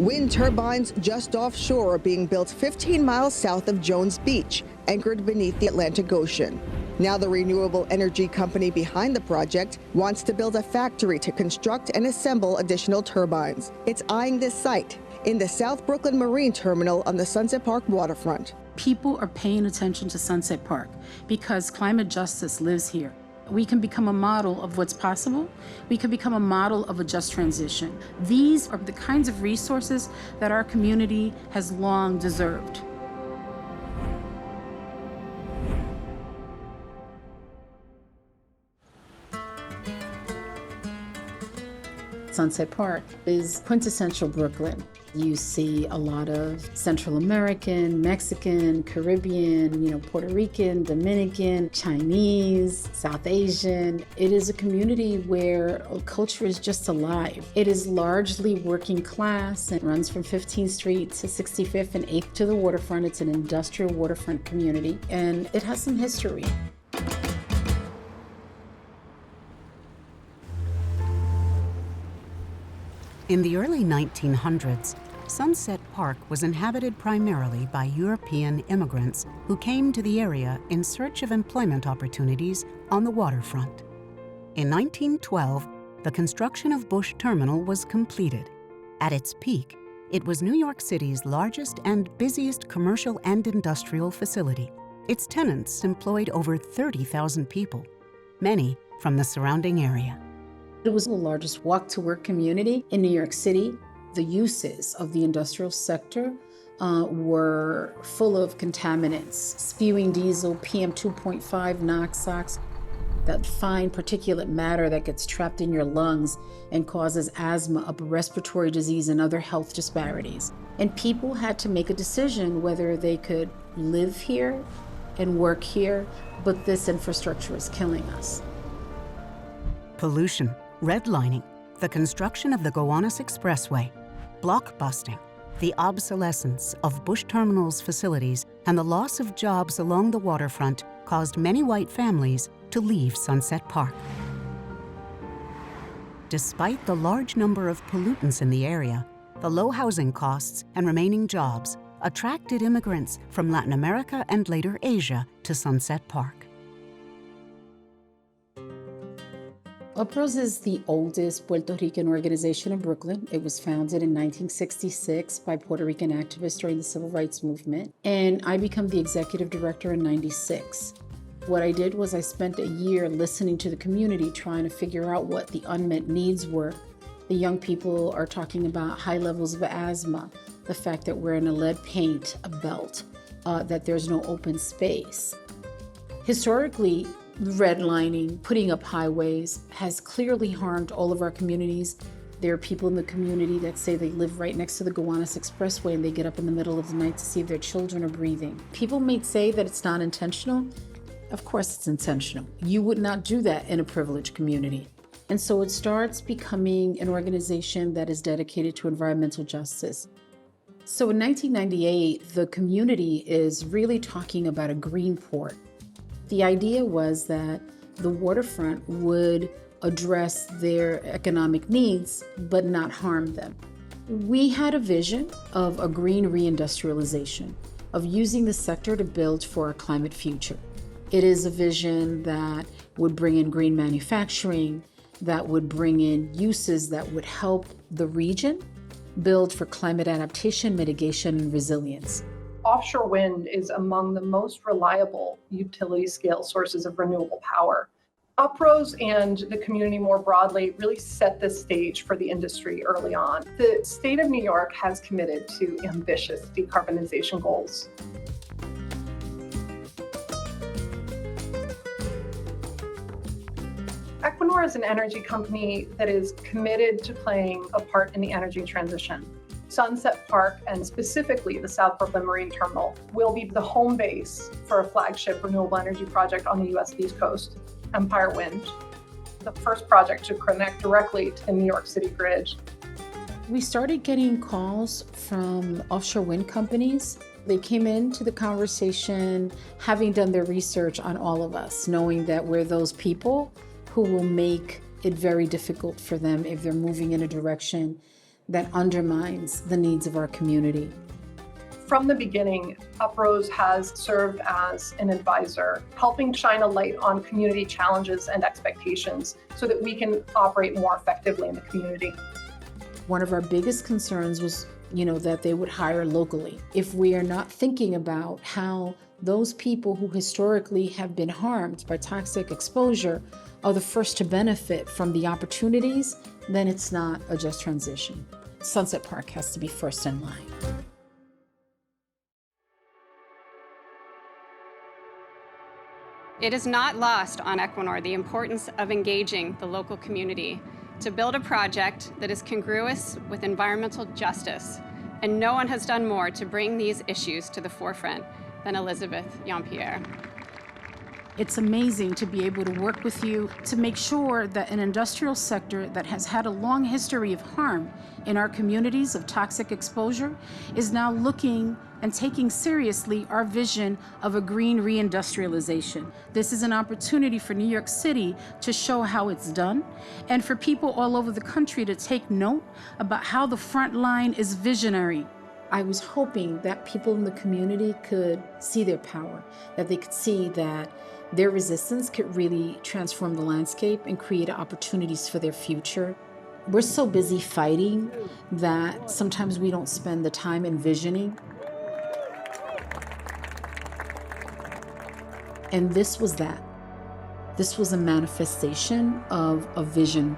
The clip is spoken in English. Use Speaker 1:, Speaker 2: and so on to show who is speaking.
Speaker 1: Wind turbines just offshore are being built 15 miles south of Jones Beach, anchored beneath the Atlantic Ocean. Now the renewable energy company behind the project wants to build a factory to construct and assemble additional turbines. It's eyeing this site in the South Brooklyn Marine Terminal on the Sunset Park waterfront.
Speaker 2: People are paying attention to Sunset Park because climate justice lives here. We can become a model of what's possible. We can become a model of a just transition. These are the kinds of resources that our community has long deserved. Sunset Park is quintessential Brooklyn. You see a lot of Central American, Mexican, Caribbean, Puerto Rican, Dominican, Chinese, South Asian. It is a community where culture is just alive. It is largely working class and runs from 15th Street to 65th and 8th to the waterfront. It's an industrial waterfront community, and it has some history.
Speaker 3: In the early 1900s, Sunset Park was inhabited primarily by European immigrants who came to the area in search of employment opportunities on the waterfront. In 1912, the construction of Bush Terminal was completed. At its peak, it was New York City's largest and busiest commercial and industrial facility. Its tenants employed over 30,000 people, many from the surrounding area.
Speaker 2: It was the largest walk-to-work community in New York City. The uses of the industrial sector were full of contaminants, spewing diesel, PM 2.5, NOx, that fine particulate matter that gets trapped in your lungs and causes asthma, upper respiratory disease, and other health disparities. And people had to make a decision whether they could live here and work here, but this infrastructure is killing us.
Speaker 3: Pollution, redlining, the construction of the Gowanus Expressway, blockbusting, the obsolescence of Bush Terminal's facilities, and the loss of jobs along the waterfront caused many white families to leave Sunset Park. Despite the large number of pollutants in the area, the low housing costs and remaining jobs attracted immigrants from Latin America and later Asia to Sunset Park.
Speaker 2: UPROS is the oldest Puerto Rican organization in Brooklyn. It was founded in 1966 by Puerto Rican activists during the Civil Rights Movement, and I became the executive director in '96. What I did was I spent a year listening to the community, trying to figure out what the unmet needs were. The young people are talking about high levels of asthma, the fact that we're in a lead paint belt, that there's no open space. Historically, redlining, putting up highways has clearly harmed all of our communities. There are people in the community that say they live right next to the Gowanus Expressway and they get up in the middle of the night to see if their children are breathing. People may say that it's not intentional. Of course it's intentional. You would not do that in a privileged community. And so it starts becoming an organization that is dedicated to environmental justice. So in 1998, the community is really talking about a green port. The idea was that the waterfront would address their economic needs, but not harm them. We had a vision of a green reindustrialization, of using the sector to build for a climate future. It is a vision that would bring in green manufacturing, that would bring in uses that would help the region build for climate adaptation, mitigation, and resilience.
Speaker 4: Offshore wind is among the most reliable utility-scale sources of renewable power. UPROS and the community more broadly really set the stage for the industry early on. The state of New York has committed to ambitious decarbonization goals. Equinor is an energy company that is committed to playing a part in the energy transition. Sunset Park, and specifically the South Brooklyn Marine Terminal, will be the home base for a flagship renewable energy project on the U.S. East Coast, Empire Wind, the first project to connect directly to the New York City grid.
Speaker 2: We started getting calls from offshore wind companies. They came into the conversation having done their research on all of us, knowing that we're those people who will make it very difficult for them if they're moving in a direction that undermines the needs of our community.
Speaker 4: From the beginning, Uprose has served as an advisor, helping shine a light on community challenges and expectations so that we can operate more effectively in the community.
Speaker 2: One of our biggest concerns was, that they would hire locally. If we are not thinking about how those people who historically have been harmed by toxic exposure are the first to benefit from the opportunities, then it's not a just transition. Sunset Park has to be first in line.
Speaker 5: It is not lost on Equinor the importance of engaging the local community to build a project that is congruous with environmental justice, and no one has done more to bring these issues to the forefront than Elizabeth Yeampierre.
Speaker 2: It's amazing to be able to work with you to make sure that an industrial sector that has had a long history of harm in our communities of toxic exposure is now looking and taking seriously our vision of a green reindustrialization. This is an opportunity for New York City to show how it's done, and for people all over the country to take note about how the front line is visionary. I was hoping that people in the community could see their power, that they could see that their resistance could really transform the landscape and create opportunities for their future. We're so busy fighting that sometimes we don't spend the time envisioning. And this was that. This was a manifestation of a vision.